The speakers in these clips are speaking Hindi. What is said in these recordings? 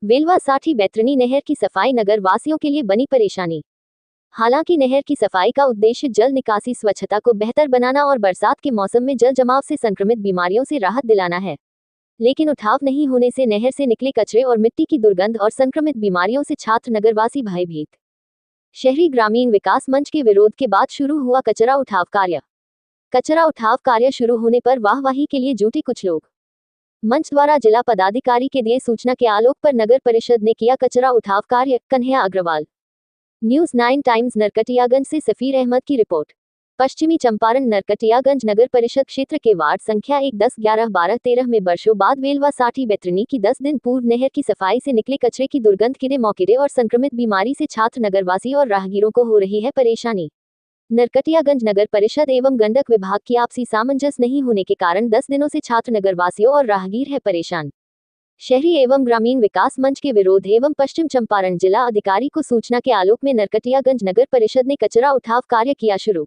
वेलवा साठी बैतरणी नहर की सफाई नगर वासियों के लिए बनी परेशानी। हालांकि नहर की सफाई का उद्देश्य जल निकासी स्वच्छता को बेहतर बनाना और बरसात के मौसम में जल जमाव से संक्रमित बीमारियों से राहत दिलाना है, लेकिन उठाव नहीं होने से नहर से निकले कचरे और मिट्टी की दुर्गंध और संक्रमित बीमारियों से छात्र नगरवासी भयभीत। शहरी ग्रामीण विकास मंच के विरोध के बाद शुरू हुआ कचरा उठाव कार्य। कचरा उठाव कार्य शुरू होने पर वाहवाही के लिए जुटे कुछ लोग। मंच द्वारा जिला पदाधिकारी के दिए सूचना के आलोक पर नगर परिषद ने किया कचरा उठाव कार्य। कन्हैया अग्रवाल, न्यूज़ 9 टाइम्स, नरकटियागंज से सफीर अहमद की रिपोर्ट। पश्चिमी चंपारण नरकटियागंज नगर परिषद क्षेत्र के वार्ड संख्या 1, 10, 11, 12, 13 में वर्षों बाद वेलवा साठी बैतरणी की 10 दिन पूर्व नहर की सफाई से निकले कचरे की दुर्गंध, कीड़े मकोड़े और संक्रमित बीमारी से छात्र नगरवासी और राहगीरों को हो रही है परेशानी। नरकटियागंज नगर परिषद एवं गंडक विभाग की आपसी सामंजस्य नहीं होने के कारण 10 दिनों से छात्र नगरवासियों और राहगीर है परेशान। शहरी एवं ग्रामीण विकास मंच के विरोध एवं पश्चिम चंपारण जिला अधिकारी को सूचना के आलोक में नरकटियागंज नगर परिषद ने कचरा उठाव कार्य किया शुरू।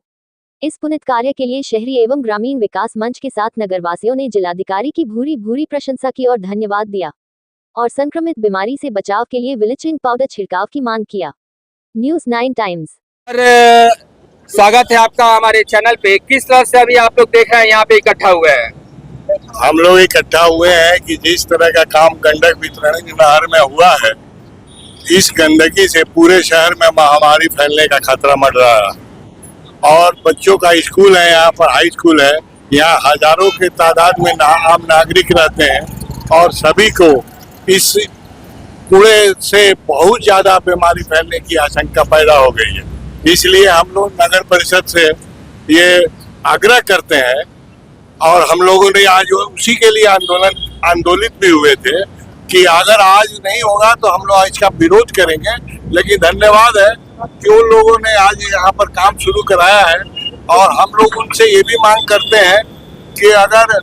इस पुनित कार्य के लिए शहरी एवं ग्रामीण विकास मंच के साथ नगरवासियों ने जिलाधिकारी की भूरी भूरी प्रशंसा की और धन्यवाद दिया और संक्रमित बीमारी से बचाव के लिए ब्लीचिंग पाउडर छिड़काव की मांग किया। News 9 times. स्वागत है आपका हमारे चैनल पे। किस तरह से अभी आप लोग देख रहे हैं यहाँ पे इकट्ठा हुए हैं? हम लोग इकट्ठा हुए हैं कि जिस तरह का काम गंडक बैतरणी नहर में हुआ है, इस गंदगी से पूरे शहर में महामारी फैलने का खतरा मंड रहा है। और बच्चों का स्कूल है, यहाँ पर हाई स्कूल है, यहाँ हजारों के तादाद में आम नागरिक रहते हैं और सभी को इस कूड़े से बहुत ज्यादा बीमारी फैलने की आशंका पैदा हो गई है। इसलिए हम लोग नगर परिषद से ये आग्रह करते हैं और हम लोगों ने आज उसी के लिए आंदोलित भी हुए थे कि अगर आज नहीं होगा तो हम लोग इसका विरोध करेंगे। लेकिन धन्यवाद है कि उन लोगों ने आज यहाँ पर काम शुरू कराया है और हम लोग उनसे ये भी मांग करते हैं कि अगर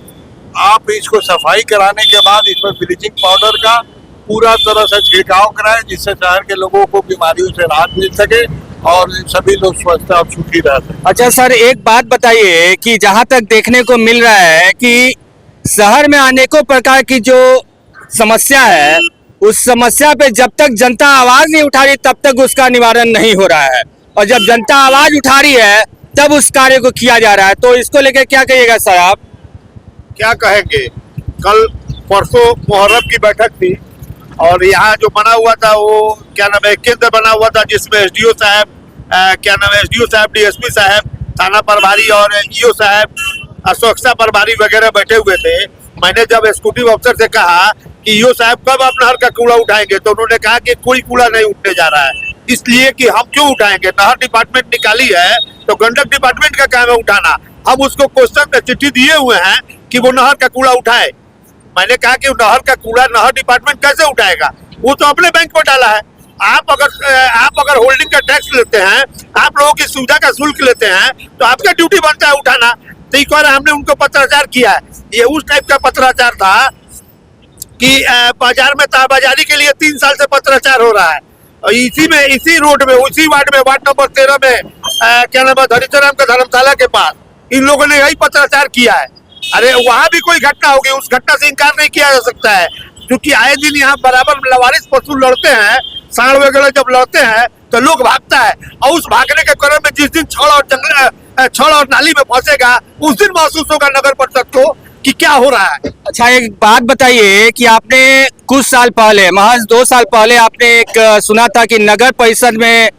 आप इसको सफाई कराने के बाद इस पर ब्लीचिंग पाउडर का पूरा तरह से छिड़काव कराएं, जिससे शहर के लोगों को बीमारियों से राहत मिल सके और सभी लोग स्वस्थ और सुखी रह सकें। अच्छा सर, एक बात बताइए कि जहाँ तक देखने को मिल रहा है कि शहर में अनेकों प्रकार की जो समस्या है, उस समस्या पे जब तक जनता आवाज नहीं उठा रही तब तक उसका निवारण नहीं हो रहा है, और जब जनता आवाज उठा रही है तब उस कार्य को किया जा रहा है। तो इसको लेकर क्या कहिएगा सर आप? क्या कहेंगे, कल परसों मुहर्रम की बैठक थी और यहाँ जो बना हुआ था वो क्या नाम है, केंद्र बना हुआ था, जिसमें एसडीओ साहब एसडीओ साहब, डीएसपी साहब, थाना प्रभारी और ईओ साहब, सुरक्षा प्रभारी वगैरह बैठे हुए थे। मैंने जब एक्जीक्यूटिव अफसर से कहा कि ईओ साहब कब आप नहर का कूड़ा उठाएंगे, तो उन्होंने कहा कि कोई कूड़ा नहीं उठने जा रहा है, इसलिए कि हम क्यों उठाएंगे, नहर डिपार्टमेंट निकाली है तो गंडक डिपार्टमेंट का काम है उठाना। हम उसको क्वेश्चन में चिट्ठी दिए हुए हैं कि वो नहर का कूड़ा उठाए। मैंने कहा कि नहर का कूड़ा नहर डिपार्टमेंट कैसे उठाएगा, वो तो अपने बैंक में डाला है। आप अगर होल्डिंग का टैक्स लेते हैं, आप लोगों की सुविधा का शुल्क लेते हैं, तो आपका ड्यूटी बनता है उठाना। तो एक बार हमने उनको पत्राचार किया है, ये उस टाइप का पत्राचार था कि बाजार में ताबाजारी के लिए 3 साल से पत्राचार हो रहा है। और इसी रोड में, उसी वार्ड में, वार्ड नंबर 13 में क्या नाम है, धरीचराम का धर्मशाला के पास इन लोगों ने यही पत्राचार किया है। अरे वहाँ भी कोई घटना होगी, उस घटना से इनकार नहीं किया जा सकता है, क्योंकि आए दिन यहाँ बराबर लवारिस पशु लड़ते हैं, सांड वगैरह जब लड़ते हैं तो लोग भागता है, और उस भागने के क्रम में जिस दिन छड़ और नाली में फंसेगा, उस दिन महसूस होगा नगर परिषद को कि क्या हो रहा है। अच्छा, एक बात बताइए कि आपने कुछ साल पहले, महज 2 साल पहले, आपने एक सुना था कि नगर परिषद में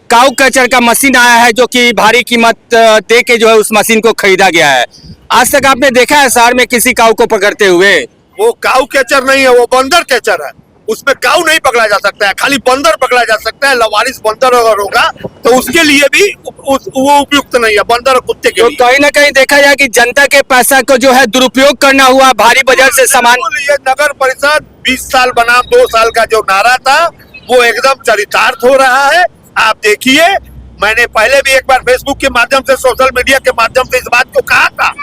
काऊ कचर का मशीन आया है, जो कि भारी कीमत दे के जो है उस मशीन को खरीदा गया है। आज तक आपने देखा है शहर में किसी काऊ को पकड़ते हुए? वो काऊ कैचर नहीं है, वो बंदर कैचर है। उसमें काऊ नहीं पकड़ा जा सकता है, खाली बंदर पकड़ा जा सकता है। लवारिस बंदर अगर होगा तो उसके लिए भी वो उपयुक्त नहीं है, बंदर और कुत्ते के लिए। तो कहीं ना कहीं देखा जाए कि जनता के पैसा को जो है दुरुपयोग करना हुआ, भारी बजट से सामान। ये नगर परिषद 20 साल बनाम 2 साल का जो नारा था वो एकदम चरितार्थ हो रहा है। आप देखिए, मैंने पहले भी एक बार फेसबुक के माध्यम से, सोशल मीडिया के माध्यम से इस बात को कहा था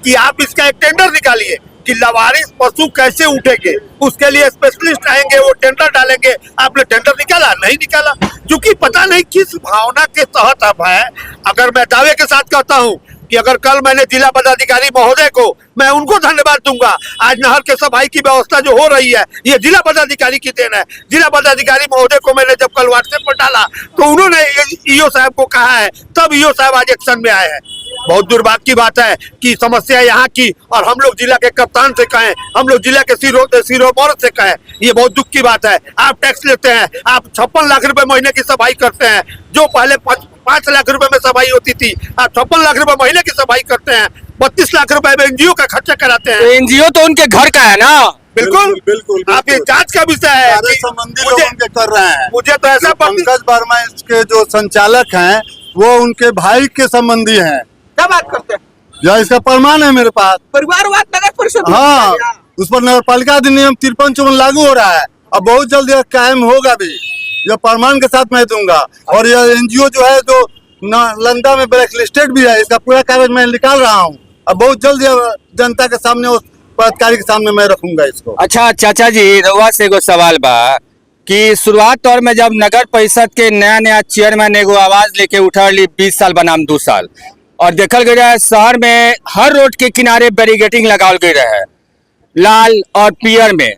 कि आप इसका एक टेंडर निकालिए कि लवारिस पशु कैसे उठेंगे, उसके लिए स्पेशलिस्ट आएंगे, वो टेंडर डालेंगे। आपने टेंडर निकाला? नहीं निकाला, क्योंकि पता नहीं किस भावना के तहत आप है। अगर मैं दावे के साथ कहता हूँ कि अगर कल मैंने जिला पदाधिकारी महोदय को, मैं उनको धन्यवाद दूंगा। आज नहर के सफाई की व्यवस्था जो हो रही है ये जिला पदाधिकारी की देन है। जिला पदाधिकारी महोदय को मैंने जब कल व्हाट्सएप पर डाला तो उन्होंने ईओ साहब को कहा है, तब ईओ साहब आज एक्शन में आए हैं। बहुत दुर्भाग्य की बात है कि समस्या यहाँ की, और हम लोग जिला के कप्तान से कहें, हम लोग जिला के सिरोमौर से कहें, ये बहुत दुख की बात है। आप टैक्स लेते हैं, आप 56 लाख रुपए महीने की सफाई करते हैं, जो पहले 5 लाख रुपए में सफाई होती थी, आप 56 लाख रुपए महीने की सफाई करते हैं, 32 लाख रुपए में एनजीओ का खर्चा कराते हैं। एनजीओ तो उनके घर का है ना। बिल्कुल बिल्कुल आप ये जांच का विषय है। संबंधी लोग उनके कर रहे हैं। मुझे तो ऐसा पंकज वर्मा इसके जो संचालक हैं वो उनके भाई के संबंधी हैं। क्या बात करते हैं? या इसका प्रमाण है मेरे पास। परिवारवाद नगर परिषद। हाँ, उस पर नगर पालिका अधिनियम 53-54 लागू हो रहा है। अब बहुत जल्द यह कायम होगा भी, यह प्रमाण के साथ मैं दूंगा। और यह एनजीओ जो है जो नालंदा में ब्लैक लिस्टेड भी है, इसका पूरा कागज मैं निकाल रहा हूँ। अब बहुत जल्द यह जनता के सामने, उस पदाधिकारी के सामने मैं रखूंगा इसको। अच्छा चाचा जी, रउआ से एगो सवाल बा कि शुरुआत तौर में जब नगर परिषद के नया चेयरमैन एगो आवाज लेके उठली 20 साल बनाम 2 साल, और देखल गया है शहर में हर रोड के किनारे बैरिकेडिंग लगावल गई रहे लाल और पियर में,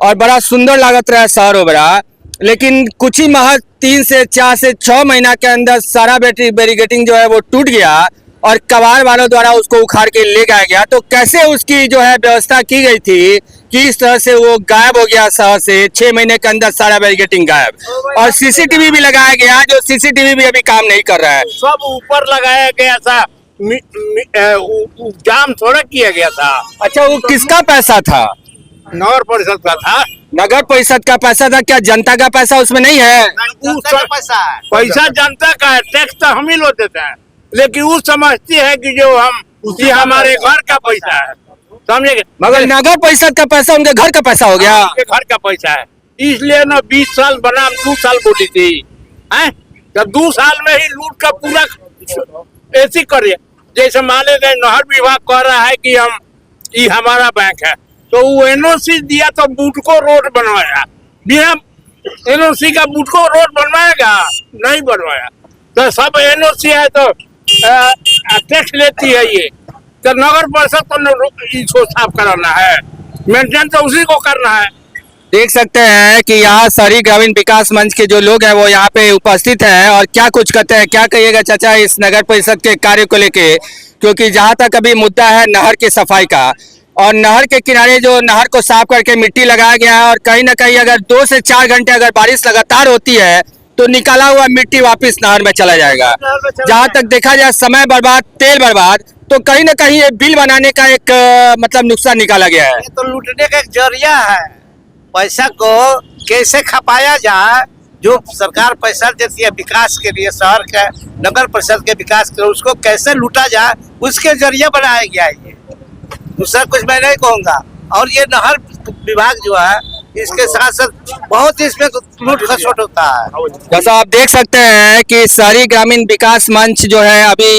और बड़ा सुंदर लागत रहा शहर हो बड़ा। लेकिन कुछ ही महज 3 से 4 से 6 महीना के अंदर सारा बैरिकेडिंग जो है वो टूट गया और कबाड़ वालों द्वारा उसको उखाड़ के ले जाया गया। तो कैसे उसकी जो है व्यवस्था की गई थी कि इस तरह से वो गायब हो गया शहर से, 6 महीने के अंदर सारा बैरिकेडिंग गायब। और सीसीटीवी भी लगाया गया, जो सीसीटीवी भी अभी काम नहीं कर रहा है। सब ऊपर लगाया गया था, जाम थोड़ा किया गया था। अच्छा, वो किसका पैसा था? नगर परिषद का था। नगर परिषद का पैसा था, क्या जनता का पैसा उसमें नहीं है? पैसा जनता का है, टैक्स तो हम ही लोग देते हैं, लेकिन वो समझती है कि जो हम ये हमारे घर का पैसा है, समझे? मगर नगर परिषद का पैसा उनके घर का पैसा हो गया। उनके घर का पैसा है, इसलिए ना 20 साल बनाम 2 साल बोली थी, हैं? तो 2 साल में ही लूट का पूरा ऐसी करिए। जैसे माने गए नहर विभाग कह रहा है कि हम ये हमारा बैंक है, तो वो एनओसी दिया तो बुटको रोड बनवाया, बिना एनओसी का बुटको रोड बनवाएगा? नहीं बनवाया। तो सब एनओसी है तो टैक्स लेती है ये, तो नगर परिषद को इसको साफ कराना है, मेंटेन तो उसी को करना है। देख सकते हैं कि यहाँ शहरी ग्रामीण विकास मंच के जो लोग हैं वो यहाँ पे उपस्थित हैं और क्या कुछ कहते हैं। क्या कहिएगा चाचा इस नगर परिषद के कार्य को लेके? क्योंकि जहाँ तक अभी मुद्दा है नहर की सफाई का, और नहर के किनारे जो नहर को साफ करके मिट्टी लगाया गया है, और कहीं ना कहीं अगर 2 से 4 घंटे अगर बारिश लगातार होती है तो निकाला हुआ मिट्टी वापस नहर में चला जाएगा। जहाँ तक देखा जाए समय बर्बाद, तेल बर्बाद, तो कहीं ना कहीं ये बिल बनाने का एक मतलब नुकसान निकाला गया है। ये तो लूटने का एक जरिया है। पैसा को कैसे खपाया जाए, जो सरकार पैसा देती है विकास के लिए, शहर के नगर परिषद के विकास के लिए, उसको कैसे लूटा जाए उसके जरिए बनाया गया है ये। दूसरा कुछ मैं नहीं कहूँगा। और ये नहर विभाग जो है इसके साथ साथ बहुत इसमें लूट खसोट होता है। जैसा आप देख सकते हैं कि शहरी ग्रामीण विकास मंच जो है अभी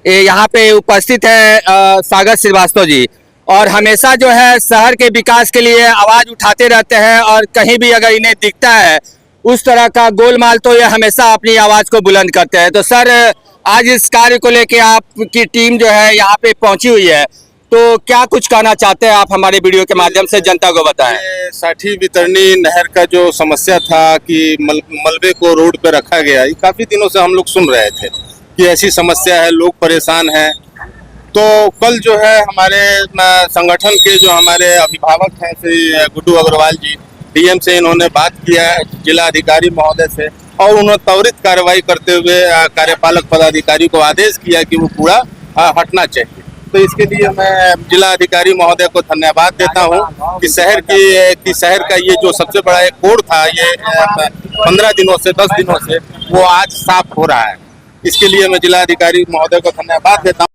यहाँ पे उपस्थित है सागर श्रीवास्तव जी, और हमेशा जो है शहर के विकास के लिए आवाज उठाते रहते हैं, और कहीं भी अगर इन्हें दिखता है उस तरह का गोलमाल तो ये हमेशा अपनी आवाज को बुलंद करते हैं। तो सर, आज इस कार्य को लेके आपकी टीम जो है यहाँ पे पहुंची हुई है, तो क्या कुछ कहना चाहते हैं आप हमारे वीडियो के माध्यम से जनता को बताएं? साठी वितरणी नहर का जो समस्या था कि मलबे को रोड पे रखा गया, ये काफी दिनों से हम लोग सुन रहे थे कि ऐसी समस्या है, लोग परेशान हैं। तो कल जो है हमारे संगठन के जो हमारे अभिभावक हैं श्री गुड्डू अग्रवाल जी, डीएम से इन्होंने बात किया है जिला अधिकारी महोदय से, और उन्होंने त्वरित कार्रवाई करते हुए कार्यपालक पदाधिकारी को आदेश किया कि वो कूड़ा हटना चाहिए। तो इसके लिए मैं जिला अधिकारी महोदय को धन्यवाद देता हूं कि शहर का ये जो सबसे बड़ा एक कोड था, ये 15 दिनों से 10 दिनों से वो आज साफ हो रहा है। इसके लिए मैं जिला अधिकारी महोदय को धन्यवाद देता हूं।